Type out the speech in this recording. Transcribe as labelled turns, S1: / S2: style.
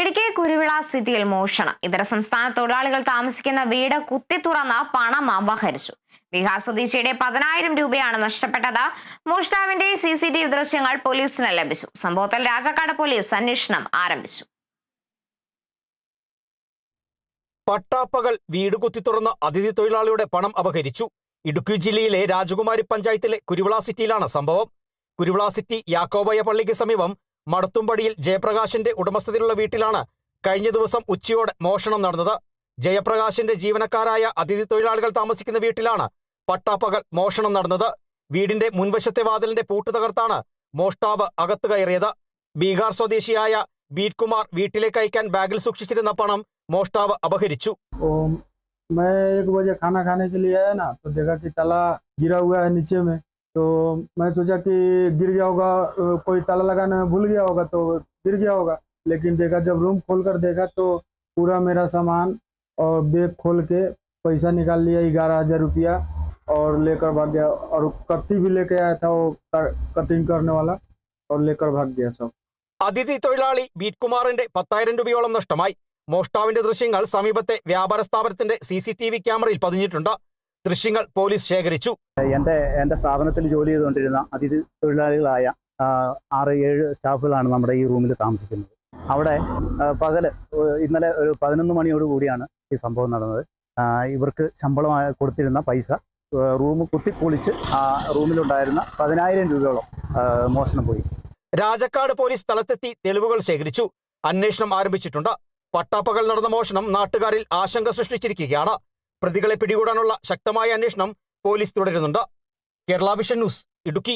S1: ഇടുക്കി കുരുവിള സിറ്റിയിൽ മോഷണം. ഇതര സംസ്ഥാന തൊഴിലാളികൾ താമസിക്കുന്ന വീട് കുത്തി തുറന്ന് പണം അപഹരിച്ചു. ബീഹാർ സ്വദേശിയുടെ 10,000 രൂപയാണ് നഷ്ടപ്പെട്ടത്. മോഷ്ടാവിന്റെ CCTV ദൃശ്യങ്ങൾ പോലീസിന് ലഭിച്ചു. സംഭവത്തിൽ രാജാക്കാട് പോലീസ് അന്വേഷണം ആരംഭിച്ചു.
S2: പട്ടാപ്പകൽ വീട് കുത്തി തുറന്ന് അതിഥി തൊഴിലാളിയുടെ പണം അപഹരിച്ചു. ഇടുക്കി ജില്ലയിലെ രാജകുമാരി പഞ്ചായത്തിലെ കുരുവിള സിറ്റിയിലാണ് സംഭവം. കുരുവിള സിറ്റി യാക്കോബായ പള്ളിക്ക് സമീപം മടത്തുംപടിയിൽ ജയപ്രകാശിന്റെ ഉടമസ്ഥതയിലുള്ള വീട്ടിലാണ് കഴിഞ്ഞ ദിവസം ഉച്ചയോടെ മോഷണം നടന്നത്. ജയപ്രകാശിന്റെ ജീവനക്കാരായ അതിഥി തൊഴിലാളികൾ താമസിക്കുന്ന വീട്ടിലാണ് പട്ടാപ്പകൽ മോഷണം നടന്നത്. വീടിന്റെ മുൻവശത്തെ വാതിലിന്റെ പൂട്ട് തകർത്താണ് മോഷ്ടാവ് അകത്ത് കയറിയത്. ബീഹാർ സ്വദേശിയായ ബീറ്റ് കുമാർ വീട്ടിലേക്ക് അയക്കാൻ ബാഗിൽ സൂക്ഷിച്ചിരുന്ന പണം മോഷ്ടാവ് അപഹരിച്ചു.
S3: मैं 1 बजे खाना खाने के लिए आया ना, तो देखा कि ताला गिरा हुआ है नीचे में। तो मैं सोचा कि गिर गया होगा, कोई ताला लगाने में भूल गया होगा तो गिर गया होगा। लेकिन देखा, जब रूम खोलकर देखा तो पूरा मेरा सामान और बैग खोल के पैसा निकाल लिया 11,000 रुपया और लेकर भाग गया। और कत्ती भी लेके आया था, वो कटिंग करने वाला, और लेकर भाग गया सब।
S2: അതിഥി തൊഴിലാളി ബീറ്റ് കുമാറിന്റെ 10,000 രൂപയോളം നഷ്ടമായി. മോഷ്ടാവിന്റെ ദൃശ്യങ്ങൾ സമീപത്തെ വ്യാപാര സ്ഥാപനത്തിന്റെ CCTV ക്യാമറയിൽ പതിഞ്ഞിട്ടുണ്ട്. ദൃശ്യങ്ങൾ പോലീസ് ശേഖരിച്ചു.
S4: എൻ്റെ സ്ഥാപനത്തിൽ ജോലി ചെയ്തുകൊണ്ടിരുന്ന അതിഥി തൊഴിലാളികളായ 6-7 സ്റ്റാഫുകളാണ് നമ്മുടെ ഈ റൂമിൽ താമസിക്കുന്നത്. അവിടെ പകല് ഇന്നലെ ഒരു 11 മണിയോട് കൂടിയാണ് ഈ സംഭവം നടന്നത്. ഇവർക്ക് ശമ്പളമായി കൊടുത്തിരുന്ന പൈസ റൂം കുത്തിപ്പൊളിച്ച് ആ റൂമിലുണ്ടായിരുന്ന 10,000 രൂപയോളം മോഷണം പോയി.
S2: രാജാക്കാട് പോലീസ് സ്ഥലത്തെത്തി തെളിവുകൾ ശേഖരിച്ചു. അന്വേഷണം ആരംഭിച്ചിട്ടുണ്ട്. പട്ടാപ്പകൽ നടന്ന മോഷണം നാട്ടുകാരിൽ ആശങ്ക സൃഷ്ടിച്ചിരിക്കുകയാണ്. പ്രതികളെ പിടികൂടാനുള്ള ശക്തമായ അന്വേഷണം പോലീസ് തുടരുന്നുണ്ട്. Kerala vision news, Idukki.